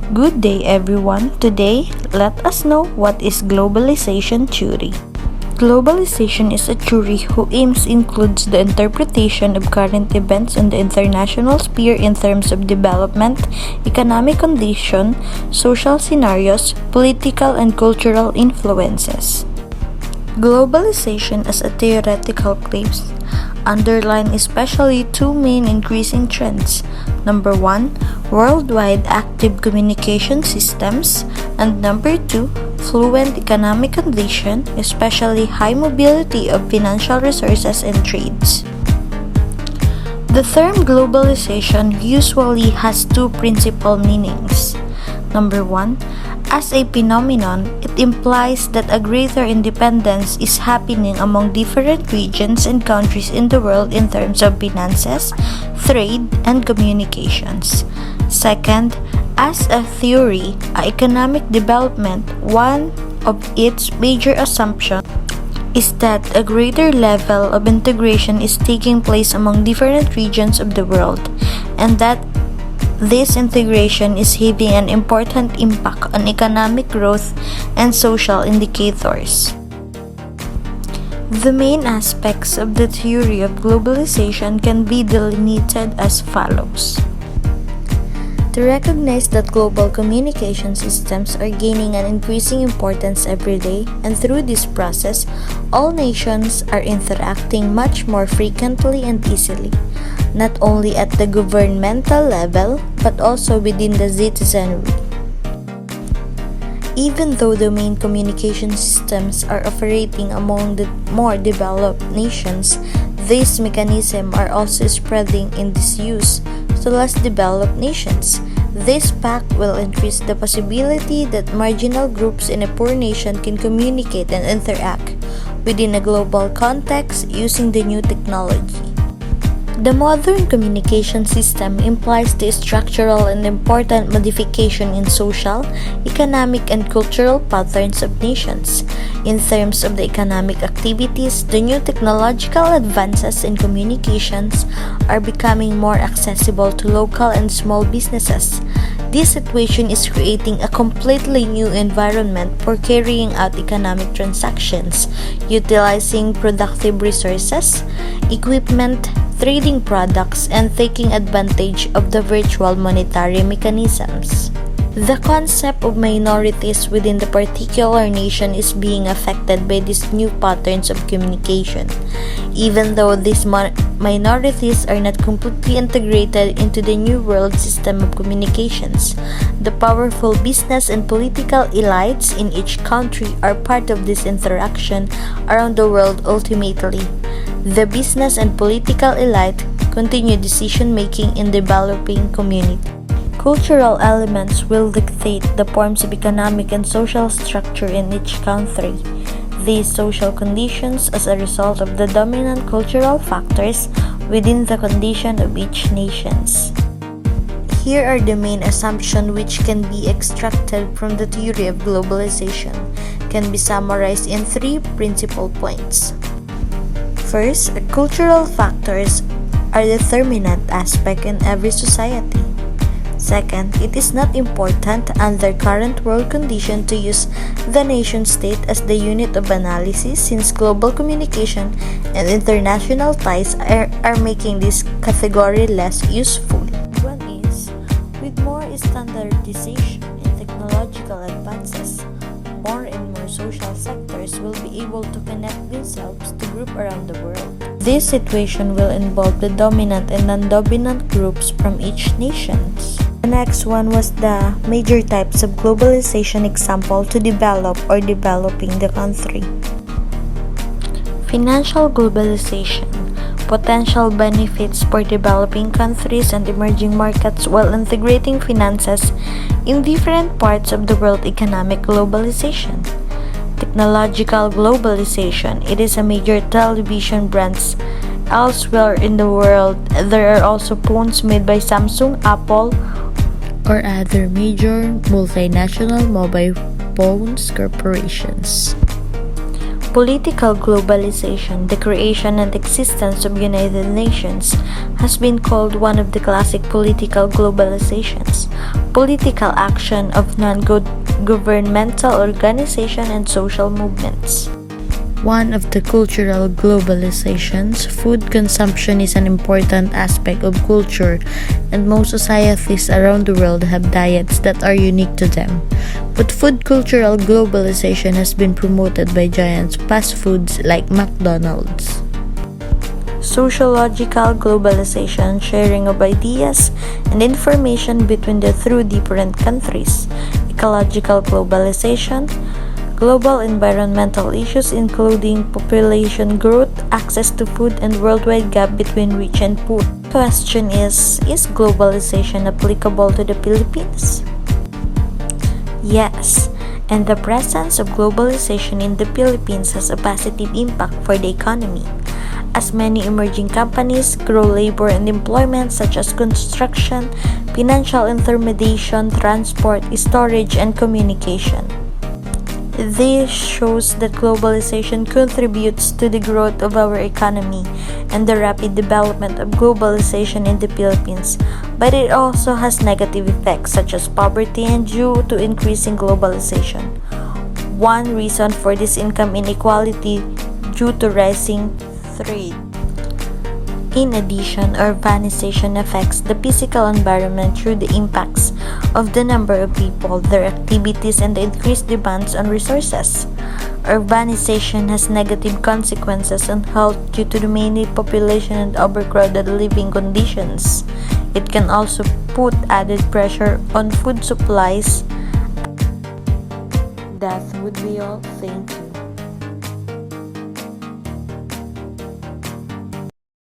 Good day everyone. Today, let us know what is globalization theory. Globalization is a theory whose aims includes the interpretation of current events on the international sphere in terms of development, economic condition, social scenarios, political and cultural influences. Globalization as a theoretical claims underline especially two main increasing trends. Number 1, worldwide active communication systems, and number 2, fluent economic condition, especially high mobility of financial resources and trades. The term globalization usually has two principal meanings. Number 1, as a phenomenon, it implies that a greater independence is happening among different regions and countries in the world in terms of finances, trade, and communications. Second, as a theory, economic development, one of its major assumptions is that a greater level of integration is taking place among different regions of the world, and that this integration is having an important impact on economic growth and social indicators. The main aspects of the theory of globalization can be delineated as follows. To recognize that global communication systems are gaining an increasing importance every day, and through this process, all nations are interacting much more frequently and easily, not only at the governmental level, but also within the citizenry. Even though the main communication systems are operating among the more developed nations, these mechanisms are also spreading in disuse to less developed nations. This fact will increase the possibility that marginal groups in a poor nation can communicate and interact within a global context using the new technology. The modern communication system implies the structural and important modification in social, economic, and cultural patterns of nations. In terms of the economic activities, the new technological advances in communications are becoming more accessible to local and small businesses. This situation is creating a completely new environment for carrying out economic transactions, utilizing productive resources, equipment, trading products, and taking advantage of the virtual monetary mechanisms. The concept of minorities within the particular nation is being affected by these new patterns of communication. Even though these minorities are not completely integrated into the new world system of communications, the powerful business and political elites in each country are part of this interaction around the world. Ultimately, the business and political elite continue decision making in developing communities. Cultural elements will dictate the forms of economic and social structure in each country. These social conditions as a result of the dominant cultural factors within the condition of each nations. Here are the main assumptions which can be extracted from the theory of globalization, can be summarized in three principal points. First, cultural factors are the determinant aspect in every society. Second, it is not important under current world conditions to use the nation-state as the unit of analysis, since global communication and international ties are making this category less useful. One is, with more standardization and technological advances, more and more social sectors will be able to connect themselves to groups around the world. This situation will involve the dominant and non-dominant groups from each nation. The next one was the major types of globalization example to develop or developing the country. Financial globalization, potential benefits for developing countries and emerging markets while integrating finances in different parts of the world. Economic globalization. Technological globalization, it is a major television brands elsewhere in the world. There are also phones made by Samsung, Apple, or other major multinational mobile phones corporations. Political globalization, the creation and existence of United Nations, has been called one of the classic political globalizations. political action of non-governmental organizations and social movements. One of the cultural globalizations, food consumption is an important aspect of culture, and most societies around the world have diets that are unique to them. But food cultural globalization has been promoted by giants fast foods like McDonald's. Sociological globalization, sharing of ideas and information between the through different countries. Ecological globalization, global environmental issues including population growth, access to food, and worldwide gap between rich and poor. Question is globalization applicable to the Philippines? Yes, and the presence of globalization in the Philippines has a positive impact for the economy, as many emerging companies grow labor and employment such as construction, financial intermediation, transport, storage, and communication. This shows that globalization contributes to the growth of our economy and the rapid development of globalization in the Philippines, but it also has negative effects such as poverty and due to increasing globalization. One reason for this income inequality due to rising trade. In addition, urbanization affects the physical environment through the impacts of the number of people, their activities, and the increased demands on resources. Urbanization has negative consequences on health due to the many population and overcrowded living conditions. It can also put added pressure on food supplies. That would be all. Thank you.